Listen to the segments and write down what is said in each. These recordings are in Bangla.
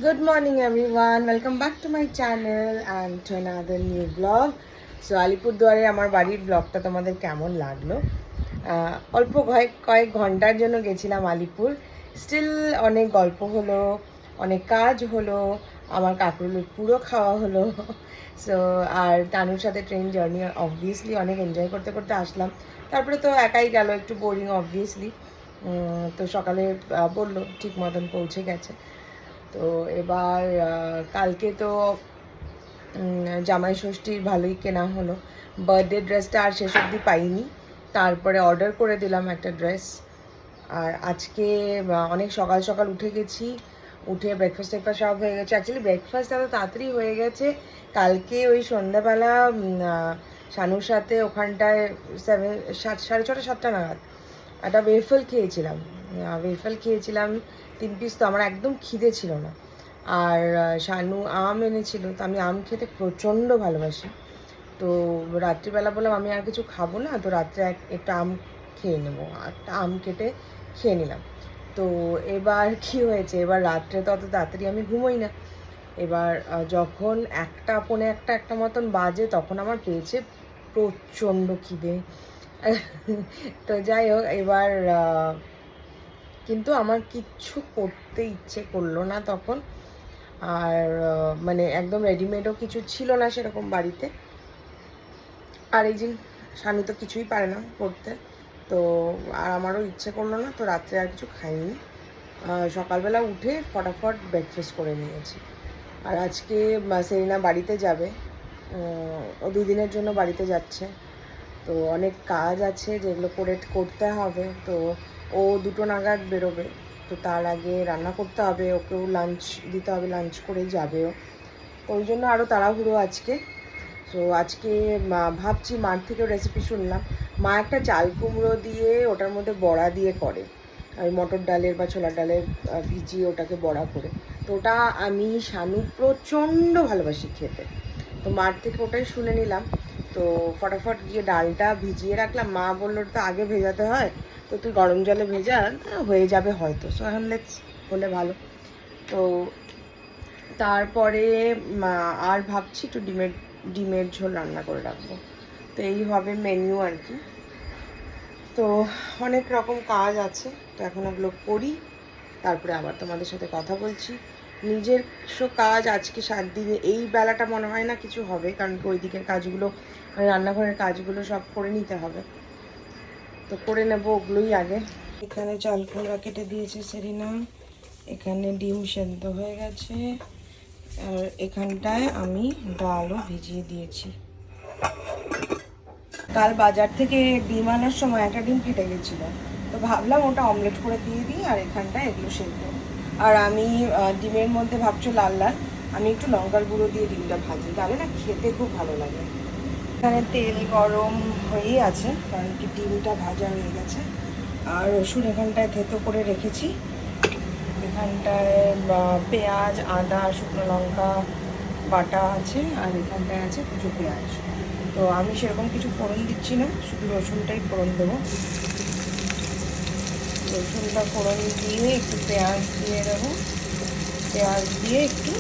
Good morning everyone. Welcome back to my channel and to another new vlog. So আলিপুরদুয়ারে আমার বাড়ির ব্লগটা তোমাদের কেমন লাগলো? অল্প কয়েক ঘন্টার জন্য গেছিলাম আলিপুর। স্টিল অনেক গল্প হলো, অনেক কাজ হলো, আমার কাকুরুলের পুরো খাওয়া হলো। সো আর তানুর সাথে ট্রেন জার্নি অবভিয়াসলি অনেক এনজয় করতে করতে আসলাম। তারপরে তো একাই গেল, একটু বোরিং অবভিয়াসলি। তো সকালে বললো ঠিক মতন পৌঁছে গেছে। তো এবার কালকে তো জামাই ষষ্ঠীর ভালোই কেনা হলো। বার্থডে ড্রেসটা আর শেষ অবধি পাইনি, তারপরে অর্ডার করে দিলাম একটা ড্রেস। আর আজকে অনেক সকাল সকাল উঠে গেছি, উঠে ব্রেকফাস্ট টেকফাস্ট সব হয়ে গেছে। অ্যাকচুয়ালি ব্রেকফাস্ট এত তাড়াতাড়ি হয়ে গেছে, কালকে ওই সন্ধ্যাবেলা শানুর সাথে ওখানটায় সাড়ে ছটা সাতটা নাগাদ একটা ওয়েফল খেয়েছিলাম। ওয়েফল খেয়েছিলাম 3 পিস। তো আমার একদম খিদে ছিল না। আর শানু আম এনেছিল, তো আমি আম খেতে প্রচণ্ড ভালোবাসি। তো রাত্রিবেলা বললাম আমি আর কিছু খাবো না, তো রাত্রে একটা আম খেয়ে নেবো। একটা আম কেটে খেয়ে নিলাম। তো এবার কি হয়েছে, এবার রাত্রে তো অত তাড়াতাড়ি আমি ঘুমোই না। এবার যখন একটা মতন বাজে, তখন আমার পেয়েছে প্রচণ্ড খিদে। তো যাই হোক, এবার কিন্তু আমার কিচ্ছু করতে ইচ্ছে করলো না তখন। আর মানে একদম রেডিমেডও কিছু ছিল না সেরকম বাড়িতে। আর এই যে স্বামী তো কিছুই পারে না করতে, তো আর আমারও ইচ্ছে করলো না, তো রাত্রে আর কিছু খাইনি। সকালবেলা উঠে ফটাফট ব্রেকফাস্ট করে নিয়েছি। আর আজকে সেরিনা বাড়িতে যাবে, ও 2 দিনের জন্য বাড়িতে যাচ্ছে। তো অনেক কাজ আছে যেগুলো করতে হবে। তো ও 2টো নাগাদ বেরোবে, তো তার আগে রান্না করতে হবে, ওকেও লাঞ্চ দিতে হবে, লাঞ্চ করেই যাবেও। তো ওই জন্য আরও তাড়াহুড়ো আজকে। তো আজকে ভাবছি, মার থেকেও রেসিপি শুনলাম, মা একটা চাল কুমড়ো দিয়ে ওটার মধ্যে বড়া দিয়ে করে, ওই মটর ডালের বা ছোলার ডালের ভিজিয়ে ওটাকে বড়া করে। তো ওটা আমি শানু প্রচণ্ড ভালোবাসি খেতে। তো মার থেকে ওটাই শুনে নিলাম। তো ফটাফট গিয়ে ডালটা ভিজিয়ে রাখলাম। মা বললো তো আগে ভেজাতে হয়, তো তুই গরম জলে ভেজা, হয়ে যাবে হয়তো। সো এখন লেটস, হলে ভালো। তো তারপরে আর ভাবছি একটু ডিমের ঝোল রান্না করে রাখবো। তো এই হবে মেনু আর কি। তো অনেক রকম কাজ আছে, তো এখন ওগুলো করি, তারপরে আবার তোমাদের সাথে কথা বলছি। নিজের কাজ আজকে 7 দিনে এই বেলাটা মনে হয় না কিছু হবে, কারণ কি ওই দিকের কাজগুলো, মানে রান্নাঘরের কাজগুলো সব করে নিতে হবে। তো করে নেবো ওগুলোই আগে। এখানে চাল কুমড়া কেটে দিয়েছে সেরিনা, এখানে ডিম সেদ্ধ হয়ে গেছে, আর এখানটায় আমি ডালও ভিজিয়ে দিয়েছি। কাল বাজার থেকে ডিম আনার সময় একটা ডিম ফেটে গেছিলো, তো ভাবলাম ওটা অমলেট করে দিয়ে দিই, আর এখানটায় এগুলো সেদ্ধ। আর আমি ডিমের মধ্যে ভাবছো লাল লাল, আমি একটু লঙ্কার গুঁড়ো দিয়ে ডিমটা ভাজি, তাহলে না খেতে খুব ভালো লাগে। এখানে তেল গরম হয়েই আছে, কারণ কি ডিমটা ভাজা হয়ে গেছে। আর রসুন এখানটায় থেতো করে রেখেছি, এখানটায় পেঁয়াজ, আদা, শুকনো লঙ্কা বাটা আছে, আর এখানটায় আছে কিছু পেঁয়াজ। তো আমি সেরকম কিছু ফোড়ন দিচ্ছি না, শুধু রসুনটাই ফোড়ন দেবো। রসুনটা ফোড়ন দিয়ে একটু পেঁয়াজ দিয়ে দেবো, পেঁয়াজ দিয়ে একটু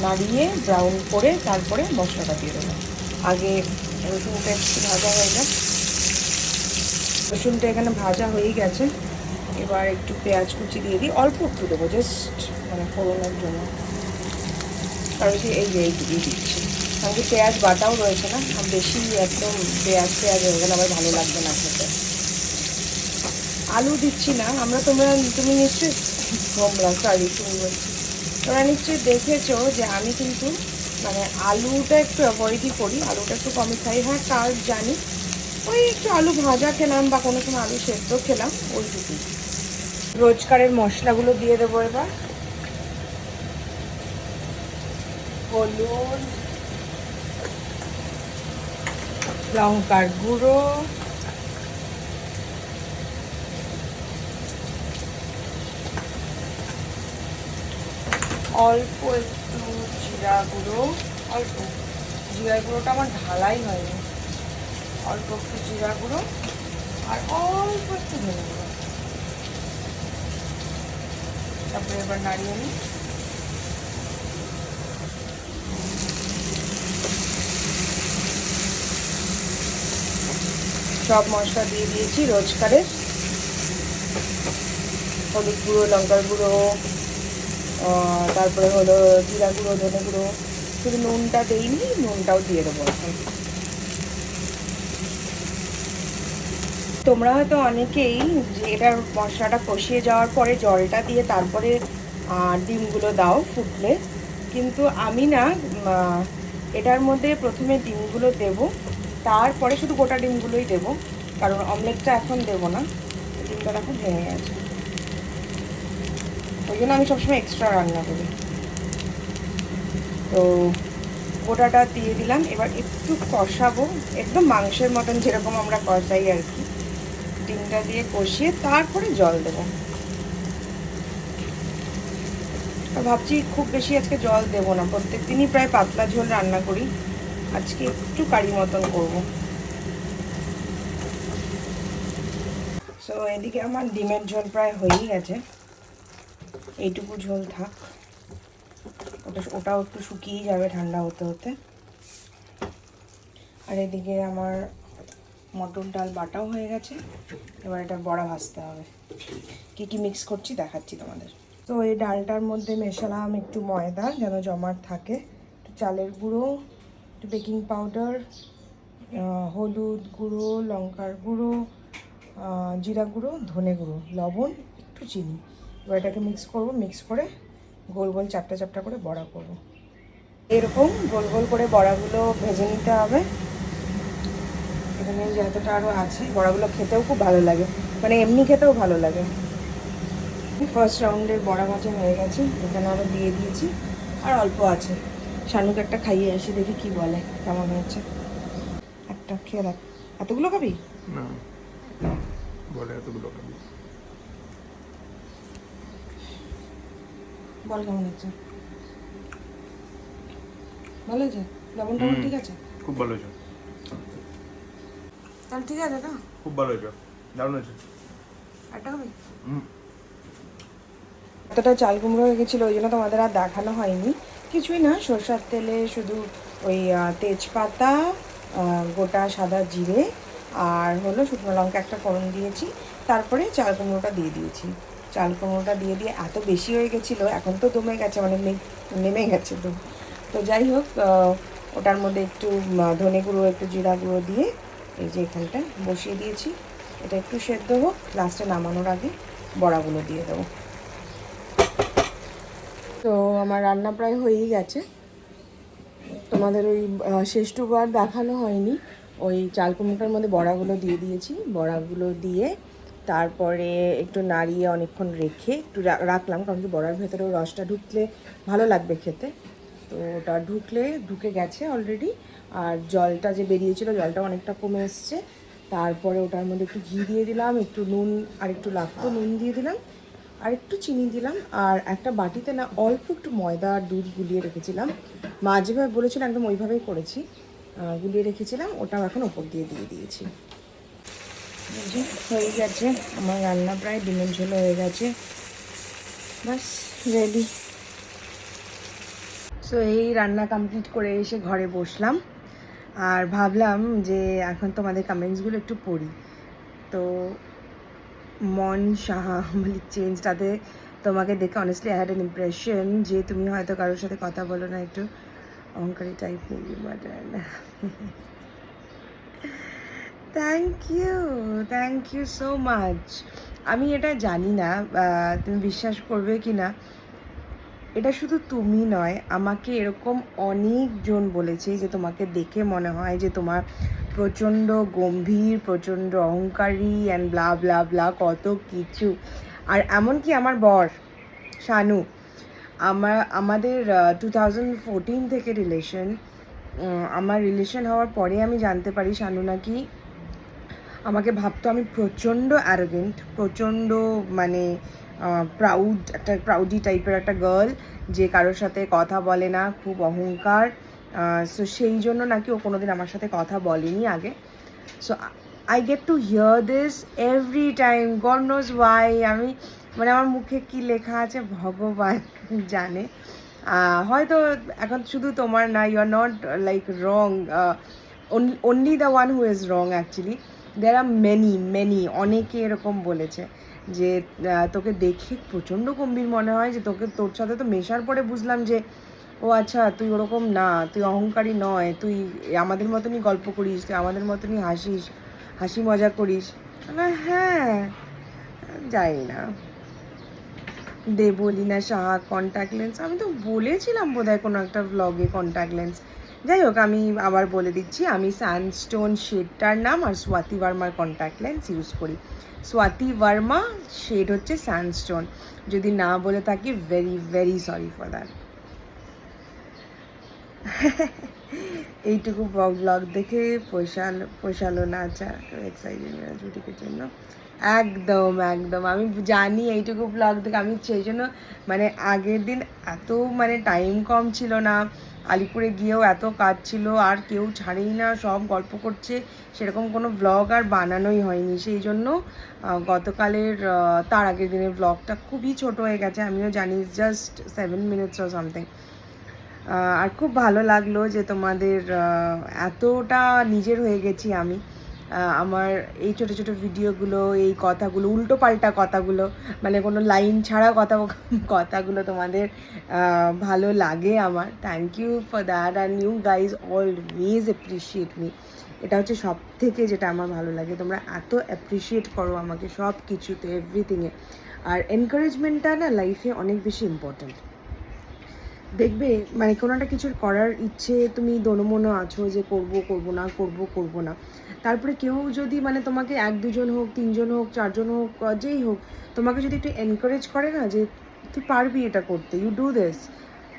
নাড়িয়ে ব্রাউন করে তারপরে মশলাটা দিয়ে দেবো। আগে রসুনটা একটু ভাজা হয়ে যায়, রসুনটা এখানে ভাজা হয়েই গেছে। এবার একটু পেঁয়াজ কুচি দিয়ে দিই, অল্প একটু দেবো, জাস্ট মানে ফোড়নের জন্য। কারণ কি এই যে এইটুকুই দিচ্ছি, কারণ কি পেঁয়াজ বাটাও রয়েছে না, আর বেশি একদম পেঁয়াজ হয়ে গেলে আবার ভালো লাগবে না খেতে। আলু দিচ্ছি না আমরা, তুমি নিশ্চয়ই, তুমি বলছি, তোমরা নিশ্চয়ই দেখেছো যে আমি কিন্তু মানে আলুটা একটু অ্যাভয়েডই করি, আলুটা একটু কমই খাই। হ্যাঁ, কার জানি, ওই একটু আলু ভাজা খেলাম বা কোনো সময় আলু সেদ্ধ খেলাম, ওইটুকুই। রোজকারের মশলাগুলো দিয়ে দেবো এবার। হলুদ, লঙ্কার গুঁড়ো, অল্প একটু জিরা গুঁড়ো, অল্প জিরা গুঁড়োটা আমার ঢালাই হয়নি, অল্প একটু জিরা গুঁড়ো, আর অল্প একটু ধনে গুঁড়ো। তারপরে এবার নাড়িয়ে নিই। সব মশলা দিয়ে দিয়েছি রোজকারের, হলুদ গুঁড়ো, লঙ্কার গুঁড়ো, তারপরে হলো জিরা গুঁড়ো, ধনে গুঁড়ো। শুধু নুনটা দেইনি, নুনটাও দিয়ে দেবো এখন। তোমরা হয়তো অনেকেই যে এটার মশলাটা কষিয়ে যাওয়ার পরে জলটা দিয়ে তারপরে ডিমগুলো দাও ফুটলে, কিন্তু আমি না এটার মধ্যে প্রথমে ডিমগুলো দেব, তারপরে শুধু গোটা ডিমগুলোই দেব, কারণ অমলেটটা এখন দেবো না, ডিমটা এখন ভেঙে গেছে, ওই জন্য আমি সবসময় এক্সট্রা রান্না করি। তো গোটাটা দিয়ে দিলাম, এবার একটু কষাবো, একদম মাংসের মতন যেরকম আমরা কষাই আর কি। ডিমটা দিয়ে কষিয়ে তারপরে জল দেবো। আর ভাবছি খুব বেশি আজকে জল দেবো না, প্রত্যেক দিনই প্রায় পাতলা ঝোল রান্না করি, আজকে একটু কারি মতন করবো। সো এদিকে আমার ডিমের ঝোল প্রায় হয়েই গেছে, এইটুকু ঝোল থাক, ওটাও একটু শুকিয়ে যাবে ঠান্ডা হতে হতে। আর এদিকে আমার মটর ডাল বাটাও হয়ে গেছে, এবার এটা বড়া ভাজতে হবে। কি কি মিক্স করছি দেখাচ্ছি তোমাদের। তো এই ডালটার মধ্যে মেশালাম একটু ময়দা যেন জমাট থাকে, একটু চালের গুঁড়ো, একটু বেকিং পাউডার, হলুদ গুঁড়ো, লঙ্কার গুঁড়ো, জিরা গুঁড়ো, ধনে গুঁড়ো, লবণ, একটু চিনি। এবার এটাকে মিক্স করব, মিক্স করে গোল গোল চাপটা চাপটা করে বড়া করব। এরকম গোল গোল করে বড়াগুলো ভেজে নিতে হবে। এখানে যতটা আরও আছে, বড়াগুলো খেতেও খুব ভালো লাগে, মানে এমনি খেতেও ভালো লাগে। ফার্স্ট রাউন্ডের বড়া ভাজা হয়ে গেছে, এখানে আরও দিয়ে দিয়েছি, আর অল্প আছে। শানুকে একটা খাইয়ে আসি, দেখি কি বলে কেমন হয়েছে। একটা খেয়ে দেখ। এতগুলো খাবি? না, বলে এতগুলো খাবি। বল কেমন হচ্ছে। ভালো হয়েছে? লবণ টবণ ঠিক আছে? খুব ভালো হয়েছে। তাহলে ঠিক আছে না? খুব ভালো হয়েছে, দারুণ হয়েছে। একটা খাবি? এতটা চাল কুমড়ো হয়ে গেছিলো, ওই জন্য তোমাদের আর দেখানো হয়নি। কিছুই না, সরষের তেলে শুধু ওই তেজপাতা, গোটা সাদা জিরে আর হলো শুকনো লঙ্কা একটা ফোড়ন দিয়েছি, তারপরে চাল কুমড়োটা দিয়ে দিয়েছি। চাল কুমড়োটা দিয়ে দিয়ে এত বেশি হয়ে গেছিলো, এখন তো দমে গেছে, মানে নেমে গেছে দম। তো যাই হোক, ওটার মধ্যে একটু ধনে গুঁড়ো, একটু জিরা গুঁড়ো দিয়ে এই যে এখানটা বসিয়ে দিয়েছি। এটা একটু সেদ্ধ হোক, লাস্টে নামানোর আগে বড়াগুলো দিয়ে দেবো। তো আমার রান্না প্রায় হয়েই গেছে, তোমাদের ওই শেষটুকু আর দেখানো হয়নি। ওই চাল কুমড়োটার মধ্যে বড়াগুলো দিয়ে দিয়েছি, বড়াগুলো দিয়ে তারপরে একটু নাড়িয়ে অনেকক্ষণ রেখে একটু রাখলাম, কারণ কি বড়ার ভেতরেও রসটা ঢুকলে ভালো লাগবে খেতে। তো ওটা ঢুকে গেছে অলরেডি, আর জলটা যে বেরিয়েছিল জলটা অনেকটা কমে এসছে। তারপরে ওটার মধ্যে একটু ঘি দিয়ে দিলাম, একটু নুন, আর একটু লাগতো নুন দিয়ে দিলাম, আর একটু চিনি দিলাম, আর একটা বাটিতে না অল্প একটু ময়দা আর দুধ গুলিয়ে রেখেছিলাম। মা যেভাবে বলেছিল একদম ওইভাবেই করেছি, গুলিয়ে রেখেছিলাম, ওটাও এখন ওপর দিয়ে দিয়েছি। হয়ে গেছে আমার রান্না, প্রায় ডিমের ঝোল হয়ে গেছে, বাস রেডি। সো এই রান্না কমপ্লিট করে এসে ঘরে বসলাম, আর ভাবলাম যে এখন তোমাদের কমেন্টসগুলো একটু পড়ি। তো মন সাহা মালিক চেঞ্জ, তাতে তোমাকে দেখে honestly I had an impression যে তুমি হয়তো কারোর সাথে কথা বলো না, একটু অহংকারী type maybe, but thank you so much. আমি এটা জানি না তুমি বিশ্বাস করবে কি না, এটা শুধু তুমি নয়, আমাকে এরকম অনেকজন বলেছে যে তোমাকে দেখে মনে হয় যে তোমার প্রচণ্ড গম্ভীর, প্রচণ্ড অহংকারী অ্যান্ড ব্লা ব্লা ব্লা কত কিছু। আর এমনকি আমার বর শানু, আমাদের 2014 থেকে রিলেশন। আমার রিলেশন হওয়ার পরে আমি জানতে পারি শানু নাকি আমাকে ভাবতো আমি প্রচণ্ড অ্যারোগেন্ট, প্রচণ্ড মানে একটা প্রাউডি টাইপের একটা গার্ল, যে কারোর সাথে কথা বলে না, খুব অহংকার। সো সেই জন্য নাকি ও কোনোদিন আমার সাথে কথা বলেনি আগে। So I get to hear this every time, God knows why. আমি মানে আমার মুখে কি লেখা আছে ভগবান জানে। হয়তো এখন শুধু তোমার না, you are not like wrong, only the one who is wrong actually. There are many অনেকে এরকম বলেছে যে তোকে দেখে প্রচণ্ড গম্ভীর মনে হয়, যে তোর সাথে তো মেশার পরে বুঝলাম যে ও আচ্ছা তুই ওরকম না, তুই অহংকারী নয়, তুই আমাদের মতনই গল্প করিস, তুই আমাদের মতনই হাসি মজা করিস। হ্যাঁ, জানি না। দেবলীনা সাহা কন্ট্যাক্ট লেন্স, আমি তো বলেছিলাম বোধহয় কোনো একটা ভ্লগে কন্ট্যাক্ট লেন্স। যাই হোক, আমি আবার বলে দিচ্ছি, আমি স্যান্ডস্টোন শেডটার নাম আর স্বাতি ভার্মার কন্ট্যাক্ট লেন্স ইউজ করি। স্বাতি ভার্মা, শেড হচ্ছে স্যান্ডস্টোন। যদি না বলে থাকি, ভেরি সরি ফর দ্যাট। এইটুকু ব্লগ দেখে পোষালো না। আচ্ছা, এক্সাইটেড ছুটির জন্য। একদম আমি জানি এইটুকু ব্লগ দেখে, আমি সেই জন্য মানে আগের দিন এত মানে টাইম কম ছিল না, আলিপুরে গিয়েও এত কাজ ছিল, আর কেউ ছাড়েই না, সব গল্প করছে, সেরকম কোনো ব্লগ আর বানানোই হয়নি। সেই জন্য গতকালের তার আগের দিনের ব্লগটা খুবই ছোট হয়ে গেছে, আমিও জানি, জাস্ট 7 minutes or something। আর খুব ভালো লাগলো যে তোমাদের এতটা নিজের হয়ে গেছি আমি। আমার এই ছোটো ছোটো ভিডিওগুলো, এই কথাগুলো, উল্টো পাল্টা কথাগুলো, মানে কোনো লাইন ছাড়া কথাগুলো তোমাদের ভালো লাগে আমার। Thank you for that, and you guys always appreciate me. এটা হচ্ছে সব থেকে যেটা আমার ভালো লাগে, তোমরা এত অ্যাপ্রিসিয়েট করো আমাকে সব কিছুতে, এভরিথিংয়ে। আর এনকারেজমেন্টটা না লাইফে অনেক বেশি ইম্পর্ট্যান্ট। দেখবে মানে কোনো একটা কিছুর করার ইচ্ছে, তুমি দোনোমনো আছো যে করবো না, তারপরে কেউ যদি মানে তোমাকে 1-2 জন হোক, 3 জন হোক, 4 জন হোক, যেই হোক, তোমাকে যদি একটু এনকারেজ করে না যে তুই পারবি এটা করতে, you do this,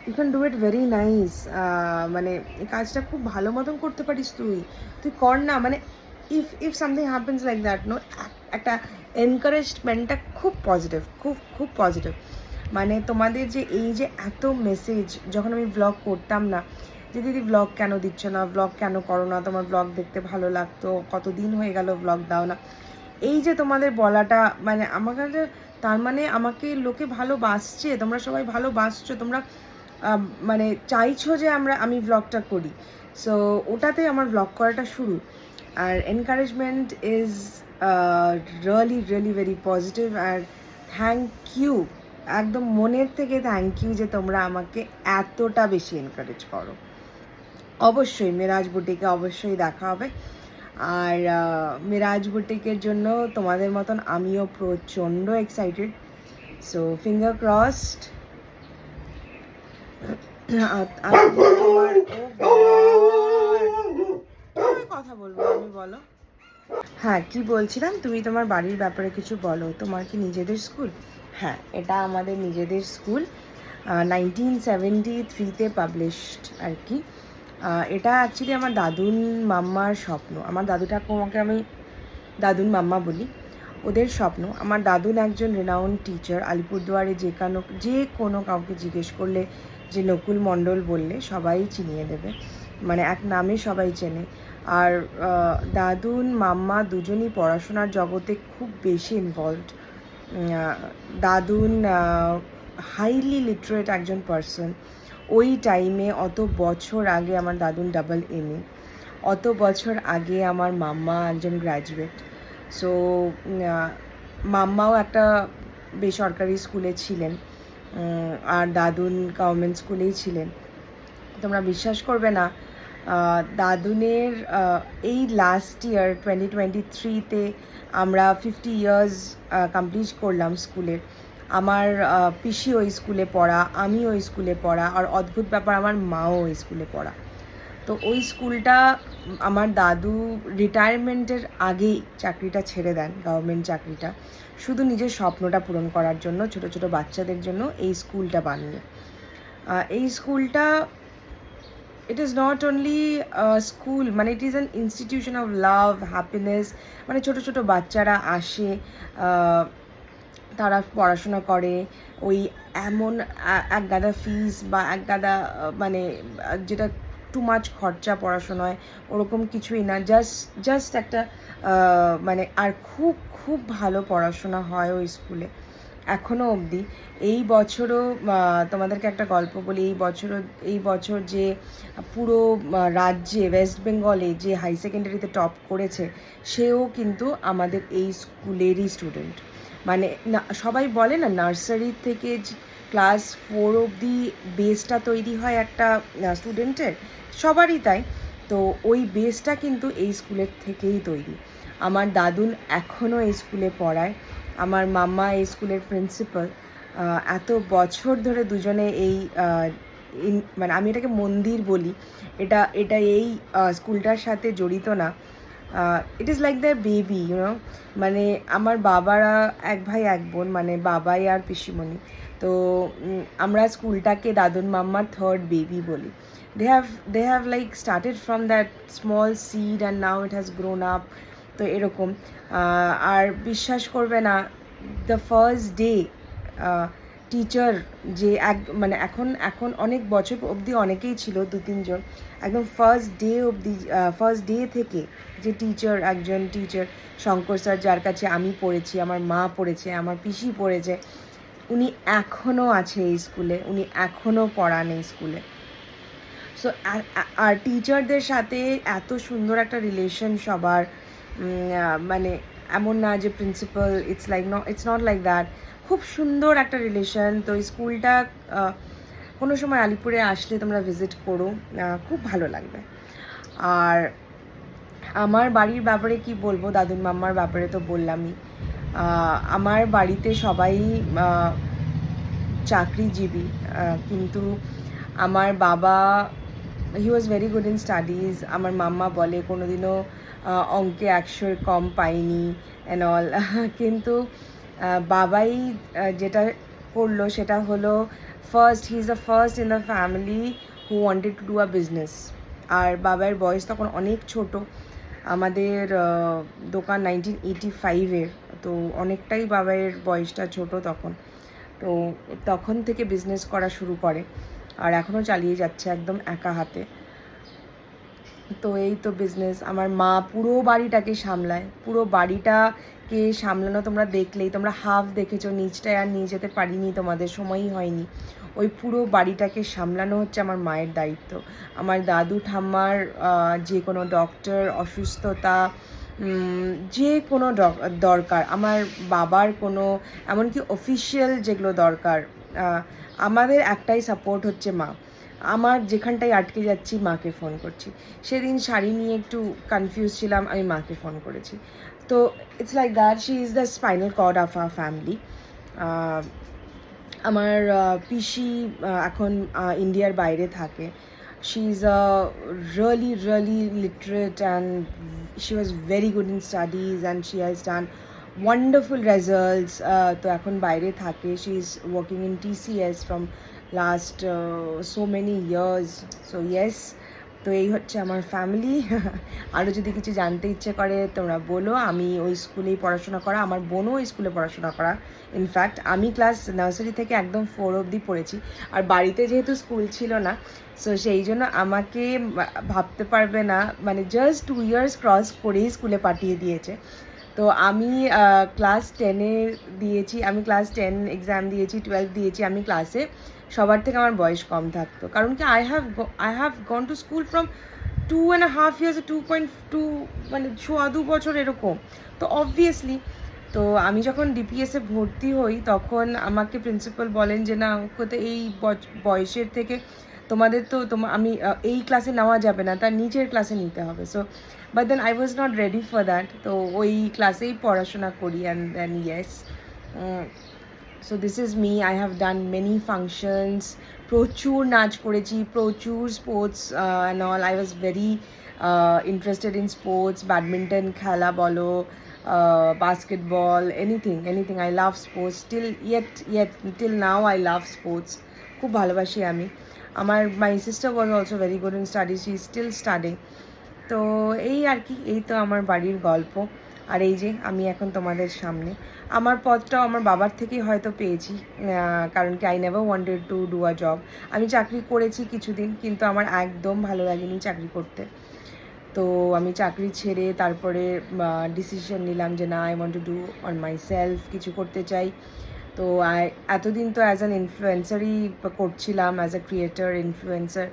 you can do it very nice, মানে এই কাজটা খুব ভালো মতন করতে পারিস, তুই কর না, মানে if something happens like that, no, একটা এনকারেজমেন্টটা খুব পজিটিভ, খুব পজিটিভ। মানে তোমাদের যে এই যে এত মেসেজ, যখন আমি ব্লগ করতাম না, যে দিদি ব্লগ কেন দিচ্ছ না, ব্লগ কেন করো না, তোমার ব্লগ দেখতে ভালো লাগতো, কতদিন হয়ে গেল ব্লগ দাও না, এই যে তোমাদের বলাটা, মানে আমার কাছে তার মানে আমাকে লোকে ভালোবাসছে, তোমরা সবাই ভালোবাসছো, তোমরা মানে চাইছো যে আমি ব্লগটা করি। সো ওটাতে আমার ব্লগ করাটা শুরু। আর encouragement is really very positive. আর থ্যাংক ইউ, একদম মনের থেকে থ্যাংক ইউ যে তোমরা আমাকে এতটা বেশি এনকারেজ করো। অবশ্যই মেরাজ বুটিকে অবশ্যই দেখা হবে। আর মেরাজ বুটিকের জন্য তোমাদের মতন আমিও প্রচণ্ড এক্সাইটেড। So finger crossed. কথা বলবো আমি, বলো। হ্যাঁ, কি বলছিলাম, তুমি তোমার বাড়ির ব্যাপারে কিছু বলো। তোমার কি নিজেদের স্কুল? হ্যাঁ, এটা আমাদের নিজেদের স্কুল, 1973-তে পাবলিশড আর কি। এটা অ্যাকচুয়ালি আমার দাদুন মাম্মার স্বপ্ন। আমার দাদু ঠাকুমাকে আমি দাদুন মাম্মা বলি, ওদের স্বপ্ন। আমার দাদুন একজন রেনাউন্ড টিচার, আলিপুরদুয়ারে যে কোনো কাউকে জিজ্ঞেস করলে যে নকুল মণ্ডল বললে সবাই চিনিয়ে দেবে, মানে এক নামে সবাই চেনে। আর দাদুন মাম্মা দুজনই পড়াশোনার জগতে খুব বেশি ইনভলভড। দাদুন হাইলি লিটারেট একজন পার্সন। ওই টাইমে অত বছর আগে আমার দাদুন AA, অত বছর আগে আমার মাম্মা একজন গ্র্যাজুয়েট। সো মাম্মাও একটা বেসরকারি স্কুলে ছিলেন, আর দাদুন গভর্নমেন্ট স্কুলেই ছিলেন। তোমরা বিশ্বাস করবে না, দাদুনের এই লাস্ট ইয়ার 2023-তে আমরা 50 years কমপ্লিট করলাম স্কুলের। আমার পিসি ওই স্কুলে পড়া, আমি ওই স্কুলে পড়া, আর অদ্ভুত ব্যাপার আমার মাও ওই স্কুলে পড়া। তো ওই স্কুলটা আমার দাদু রিটায়ারমেন্টের আগেই চাকরিটা ছেড়ে দেন, গভর্নমেন্ট চাকরিটা, শুধু নিজের স্বপ্নটা পূরণ করার জন্য, ছোটো ছোটো বাচ্চাদের জন্য এই স্কুলটা বানিয়ে। এই স্কুলটা, it is not only school, মানে it is an institution of love, happiness. মানে ছোটো ছোটো বাচ্চারা আসে, তারা পড়াশোনা করে, ওই এমন এক গাদা ফিস বা এক গাদা মানে যেটা টু মাচ খরচা পড়াশোনায়, ওরকম কিছুই না, জাস্ট একটা মানে, আর খুব ভালো পড়াশোনা হয় ওই স্কুলে। এখনও অবধি এই বছরও তোমাদেরকে একটা গল্প বলি, এই বছর যে পুরো রাজ্যে ওয়েস্ট বেঙ্গলে যে হাই সেকেন্ডারিতে টপ করেছে সেও কিন্তু আমাদের এই স্কুলেরই স্টুডেন্ট। মানে না, সবাই বলে না নার্সারি থেকে ক্লাস 4 অবধি বেসটা তৈরি হয় একটা স্টুডেন্টের, সবারই তাই। তো ওই বেসটা কিন্তু এই স্কুলের থেকেই তৈরি। আমার দাদুন এখনও এই স্কুলে পড়ায়, আমার মাম্মা এই স্কুলের প্রিন্সিপাল। এত বছর ধরে দুজনে এই মানে আমি এটাকে মন্দির বলি, এটা এটা এই স্কুলটার সাথে জড়িত না। It is like the baby you know. মানে আমার বাবারা এক ভাই এক বোন, মানে বাবাই আর পিসিমণি। তো আমরা স্কুলটাকে দাদুন মাম্মার থার্ড বেবি বলি। they have like started from that small seed and now it has grown up. তো এরকম আর বিশ্বাস করবে না, দ্য ফার্স্ট ডে টিচার যে মানে এখন এখন অনেক বছর অবধি অনেকেই ছিল, 2-3 জন, একদম ফার্স্ট ডে থেকে যে একজন টিচার শঙ্কর স্যার, যার কাছে আমি পড়েছি, আমার মা পড়েছে, আমার পিসি পড়েছে, উনি এখনও আছে এই স্কুলে, উনি এখনও পড়ান এই স্কুলে। সো আর টিচারদের সাথে এত সুন্দর একটা রিলেশন সবার, মানে এমন না যে principal, it's not like that, খুব সুন্দর একটা রিলেশন। তো এই স্কুলটা কোনো সময় আলিপুরে আসলে তোমরা ভিজিট করো, খুব ভালো লাগবে। আর আমার বাড়ির ব্যাপারে কি বলবো, দাদুর মাম্মার ব্যাপারে তো বললামই। আমার বাড়িতে সবাই চাকরিজীবী, কিন্তু আমার বাবা he was very good in studies. আমার মাম্মা বলে কোনোদিনও অঙ্কে 100-এর কম পাইনি অ্যান্ড অল। কিন্তু বাবাই যেটা করলো সেটা হলো, he is the first in the family who wanted to do a business. আর বাবার বয়স তখন অনেক ছোট, আমাদের দোকান 1985-এর, তো অনেকটাই বাবার বয়সটা ছোট তখন। তো তখন থেকে বিজনেস করা শুরু করে আর এখনও চালিয়ে যাচ্ছে একদম একা হাতে। তো এই তো বিজনেস। আমার মা পুরো বাড়িটাকে সামলায়, পুরো বাড়িটাকে সামলানো তোমরা দেখলেই, তোমরা হাফ দেখেছো, নিচটায় আর নিয়ে যেতে পারিনি, তোমাদের সময়ই হয়নি। ওই পুরো বাড়িটাকে সামলানো হচ্ছে আমার মায়ের দায়িত্ব। আমার দাদু ঠাম্মার যে কোনো ডক্টর, অসুস্থতা, যে কোনো দরকার, আমার বাবার কোনো এমনকি অফিসিয়াল যেগুলো দরকার, আমাদের একটাই সাপোর্ট হচ্ছে মা। আমার যেখানটায় আটকে যাচ্ছি মাকে ফোন করছি। সেদিন শাড়ি নিয়ে একটু কনফিউজ ছিলাম, আমি মাকে ফোন করেছি। তো it's like that, she is the spinal cord of our family. আমার পিসি এখন ইন্ডিয়ার বাইরে থাকে। She is really literate and she was very good in studies and she has done wonderful results. তো এখন বাইরে থাকে, she is working in TCS from last so many years. So yes, তো এই হচ্ছে আমার ফ্যামিলি। আরও যদি কিছু জানতে ইচ্ছে করে তোমরা বলো। আমি ওই স্কুলেই পড়াশোনা করা, আমার বোনও ওই স্কুলে পড়াশোনা করা। ইনফ্যাক্ট আমি ক্লাস নার্সারি থেকে একদম 4 অবধি পড়েছি। আর বাড়িতে যেহেতু স্কুল ছিল না, সো সেই জন্য আমাকে ভাবতে পারবে না, মানে জাস্ট 2 ইয়ার্স ক্রস করেই স্কুলে পাঠিয়ে দিয়েছে। তো আমি ক্লাস 10-এ দিয়েছি, আমি ক্লাস 10 এক্সাম দিয়েছি, 12 দিয়েছি। আমি ক্লাসে সবার থেকে আমার বয়স কম থাকতো, কারণ কি I have gone to school from 2.5 years, 2.2, মানে 2.25 বছর এরকম। তো অবভিয়াসলি, তো আমি যখন ডিপিএসে ভর্তি হই তখন আমাকে প্রিন্সিপাল বলেন যে না, ওকে তো এই বয়সের থেকে তোমাদের তো আমি এই ক্লাসে নেওয়া যাবে না, তার নিচের ক্লাসে নিতে হবে। So but then I was not ready for that, তো ওই ক্লাসেই পড়াশোনা করি। And then yes, so this is me. I have done many functions, প্রচুর নাচ করেছি, প্রচুর sports and all. I was very interested in sports, badminton খেলা বলো, basketball, anything. I love sports till now. I love sports, খুব ভালোবাসি আমি। my sister was also very good in studies, she is still studying. তো এই আর কি, এই তো আমার বাড়ির গল্প। আর এই যে আমি এখন তোমাদের সামনে, আমার পথটাও আমার বাবার থেকেই হয়তো পেয়েছি, কারণ কি I never wanted to do a job. আমি চাকরি করেছি কিছুদিন, কিন্তু আমার একদম ভালো লাগেনি চাকরি করতে। তো আমি চাকরি ছেড়ে তারপরে ডিসিশন নিলাম যে না, I want to do on my self, কিছু করতে চাই। তো এতদিন তো অ্যাজ অ্যান ইনফ্লুয়েন্সারই করছিলাম, অ্যাজ এ ক্রিয়েটার ইনফ্লুয়েন্সার।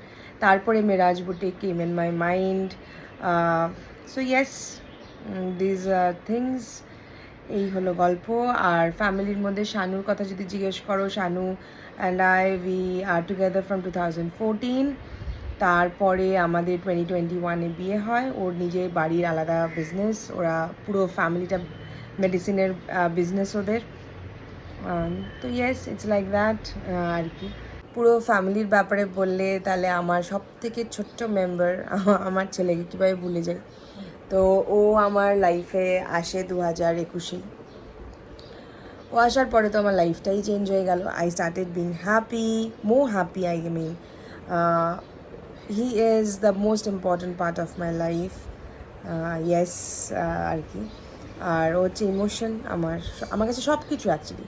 তারপরে Meraj boutique came in my mind. So yes, these things. এই হলো গল্প। আর ফ্যামিলির মধ্যে শানুর কথা যদি জিজ্ঞেস করো, Shanu and we are together from 2014। তারপরে আমাদের 2021-এ বিয়ে হয়। ওর নিজের বাড়ির আলাদা বিজনেস, ওরা পুরো ফ্যামিলিটা মেডিসিনের বিজনেস ওদের। তো ইয়েস, ইটস লাইক দ্যাট আর কি। পুরো ফ্যামিলির ব্যাপারে বললে তাহলে আমার সব থেকে ছোট্ট মেম্বার আমার ছেলেকে কীভাবে ভুলে যাই। তো ও আমার লাইফে আসে 2021-এ। ও আসার পরে তো আমার লাইফটাই চেঞ্জ হয়ে গেল। I started being happy, more happy I mean. He is the most important part of my life. Yes আর কি। আর ও হচ্ছে ইমোশন আমার কাছে সব কিছু অ্যাকচুয়ালি।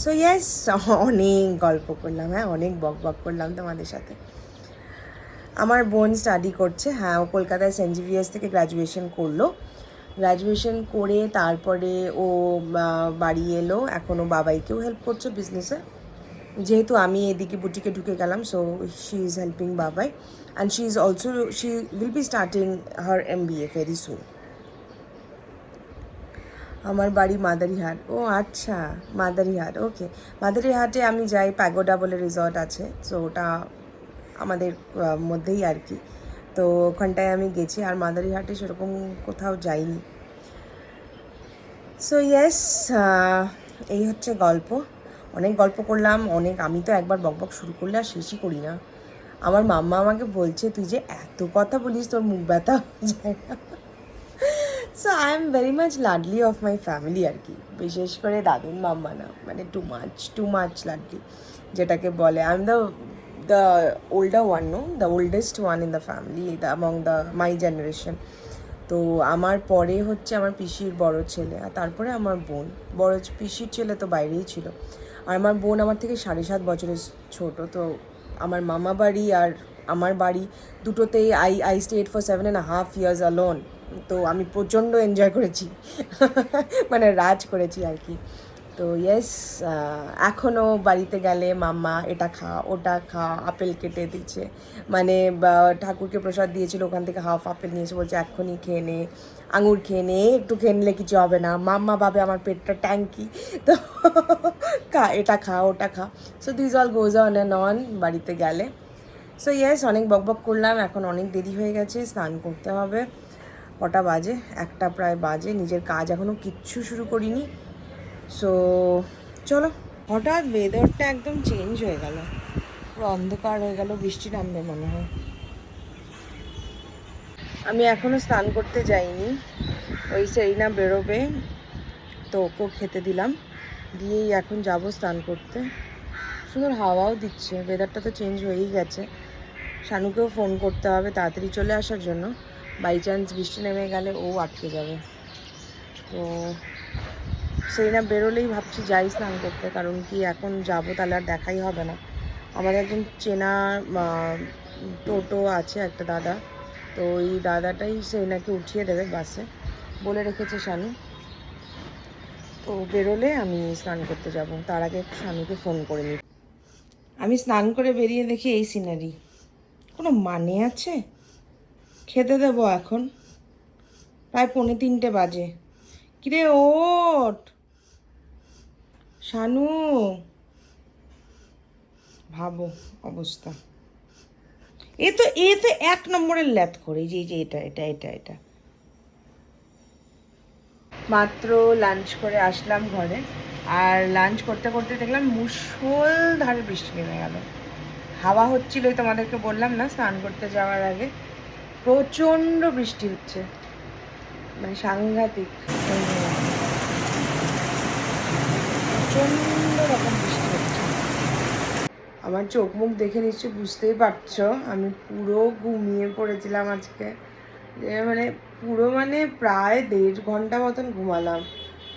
সো ইয়েস, অনেক গল্প করলাম, হ্যাঁ, অনেক বক বক করলাম তোমাদের সাথে। আমার বোন স্টাডি করছে, হ্যাঁ, ও কলকাতায় সেন্ট জেভিয়ার্স থেকে গ্র্যাজুয়েশন করলো। গ্র্যাজুয়েশন করে তারপরে ও বাড়ি এলো। এখন ও বাবাইকেও হেল্প করছে বিজনেসে, যেহেতু আমি এদিকে বুটিকে ঢুকে গেলাম। সো শি ইজ হেল্পিং বাবাই, and she will be starting her MBA very soon. আমার বাড়ি মাদারিহাট। ও আচ্ছা, মাদারিহাট, ওকে। মাদারিহাটে আমি যাই, প্যাগোডা বলে রিসর্ট আছে, সো ওটা আমাদের মধ্যেই আর কি। তো ওখানটায় আমি গেছি, আর মাদারিহাটে সেরকম কোথাও যাইনি। সো ইয়েস, এই হচ্ছে গল্প। অনেক গল্প করলাম, অনেক। আমি তো একবার বকবক শুরু করলে আর শেষই করি না। আমার মাম্মা আমাকে বলছে, তুই যে এত কথা বলিস, তোর মুখ ব্যথা হয়ে যায় না? So I am very much লাডলি অফ মাই ফ্যামিলি আর কি। বিশেষ করে দাদুর মাম্মা না, মানে টু মাচ লাডলি যেটাকে বলে। I am the older one, no, the oldest one in the family, among the my generation. তো আমার পরে হচ্ছে আমার পিসির বড় ছেলে, আর তারপরে আমার বোন। বড় পিসির ছেলে তো বাইরেই ছিল, আর আমার বোন আমার থেকে 7.5 বছরের ছোট। তো আমার মামা বাড়ি আর আমার বাড়ি দুটোতেই I stayed for 7.5 years alone। তো আমি প্রচণ্ড এনজয় করেছি, মানে রাজ করেছি আর কি। তো ইয়েস, এখনও বাড়িতে গেলে মাম্মা এটা খা ওটা খা, আপেল কেটে দিচ্ছে, মানে ঠাকুরকে প্রসাদ দিয়েছিল, ওখান থেকে হাফ আপেল নিয়েছে, বলছে এক্ষুনি খেয়ে নে, আঙুর খেয়ে নে, একটু খেয়ে নিলে কিছু হবে না। মাম্মা ভাবে আমার পেটটা ট্যাঙ্কি, তো খা, এটা খা ওটা খা। So this all goes on and on বাড়িতে গেলে। সো ইয়েস, অনেক বকবক করলাম, এখন অনেক দেরি হয়ে গেছে, স্নান করতে হবে। কটা বাজে? 1টা প্রায় বাজে। নিজের কাজ এখনও কিচ্ছু শুরু করিনি। সো চলো। হঠাৎ ওয়েদারটা একদম চেঞ্জ হয়ে গেল, পুরো অন্ধকার হয়ে গেল, বৃষ্টি নামবে মনে হয়। আমি এখনও স্নান করতে যাইনি, ওই সেরিনা বেরোবে, তো ওকেও খেতে দিলাম, দিয়েই এখন যাব স্নান করতে। সুন্দর হাওয়াও দিচ্ছে, ওয়েদারটা তো চেঞ্জ হয়েই গেছে। শানুকেও ফোন করতে হবে তাড়াতাড়ি চলে আসার জন্য, বাই চান্স বৃষ্টি নেমে গেলে ও আটকে যাবে। তো সেই না বেরোলেই ভাবছি যাই স্নান করতে, কারণ কি এখন যাবো তাহলে আর দেখাই হবে না। আমাদের একজন চেনা টোটো আছে একটা দাদা, তো ওই দাদাটাই সেই নাকি উঠিয়ে দেবে বাসে, বলে রেখেছে শানু। তো বেরোলে আমি স্নান করতে যাব, তার আগে শানুকে ফোন করে নিই। আমি স্নান করে বেরিয়ে দেখি এই সিনারি, কোনো মানে আছে? খেতে দেবো এখন, প্রায় 2:45 বাজে। কিরে ওঠ শানু, ভাবো অবস্থা। এ তো 1 নম্বরের ল্যাথ করে, যে এটা মাত্র লাঞ্চ করে আসলাম ঘরে, আর লাঞ্চ করতে করতে দেখলাম মুষলধারে বৃষ্টি নেমে গেল। হাওয়া হচ্ছিলই, তোমাদেরকে বললাম না স্নান করতে যাওয়ার আগে, প্রচণ্ড বৃষ্টি হচ্ছে, মানে সাংঘাতিক, প্রচণ্ড রকম বৃষ্টি হচ্ছে। আমার চোখ মুখ দেখে নিশ্চয়ই বুঝতেই পারছো, আমি পুরো ঘুমিয়ে পড়েছিলাম আজকে, মানে পুরো মানে প্রায় 1.5 ঘন্টা মতন ঘুমালাম।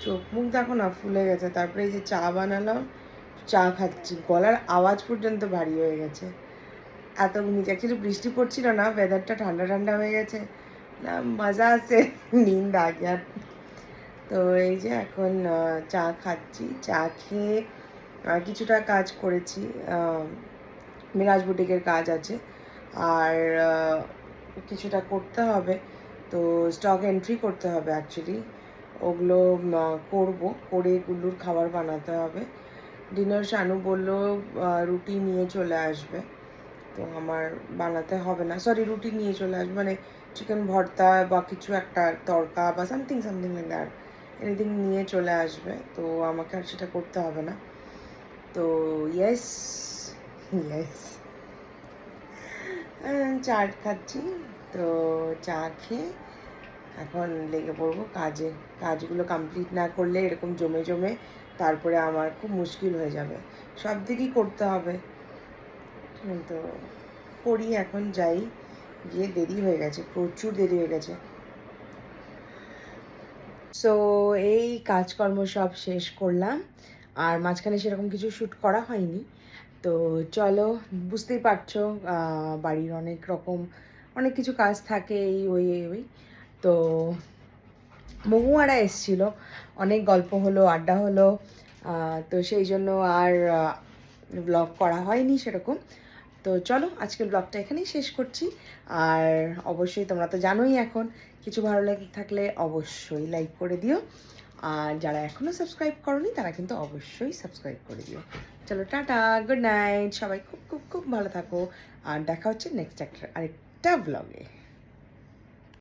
চোখ মুখ দেখো না ফুলে গেছে। তারপরে এই যে চা বানালাম, চা খাচ্ছি, গলার আওয়াজ পর্যন্ত ভারী হয়ে গেছে, এত ঘুমিয়েছি। অ্যাকচুয়ালি বৃষ্টি পড়ছিল না, ওয়েদারটা ঠান্ডা ঠান্ডা হয়ে গেছে, না মজা আছে, নিন্দ আগে। আর তো এই যে এখন চা খাচ্ছি, চা খেয়ে কিছুটা কাজ করেছি, মিরাজ বুটিকের কাজ আছে, আর কিছুটা করতে হবে। তো স্টক এন্ট্রি করতে হবে অ্যাকচুয়ালি, ওগুলো করব, করে গুল্লুর খাবার বানাতে হবে। ডিনার শানু বললো রুটি নিয়ে চলে আসবে, তো আমার বানাতে হবে না, সরি রুটি নিয়ে চলে আসবে মানে চিকেন ভর্তা বা কিছু একটা তড়কা বা something something like that, anything নিয়ে চলে আসবে, তো আমাকে আর সেটা করতে হবে না। তো ইয়েস ইয়েস, চা খাচ্ছি, তো চা খেয়ে এখন লেগে পড়বো কাজে। কাজগুলো কমপ্লিট না করলে এরকম জমে জমে তারপরে আমার খুব মুশকিল হয়ে যাবে, সব দিকেই করতে হবে। তো করি, এখন যাই, গিয়ে দেরি হয়ে গেছে, প্রচুর দেরি হয়ে গেছে। সো এই কাজকর্ম সব শেষ করলাম, আর মাঝখানে সেরকম কিছু শ্যুট করা হয়নি। তো চলো, বুঝতেই পারছো বাড়ির অনেক কিছু কাজ থাকে, এই ওই। তো মহুয়ারা এসছিল, অনেক গল্প হলো, আড্ডা হলো, তো সেই জন্য আর ব্লগ করা হয়নি সেরকম। তো চলো আজকের ব্লগটা এখানেই শেষ করছি। আর অবশ্যই তোমরা তো জানোই, এখন কিছু ভালো লাগে থাকলে অবশ্যই লাইক করে দিও, আর যারা এখনও সাবস্ক্রাইব করোনি তারা কিন্তু অবশ্যই সাবস্ক্রাইব করে দিও। চলো টাটা, গুড নাইট, সবাই খুব খুব খুব ভালো থাকো, আর দেখা হচ্ছে নেক্সট আরেকটা ব্লগে।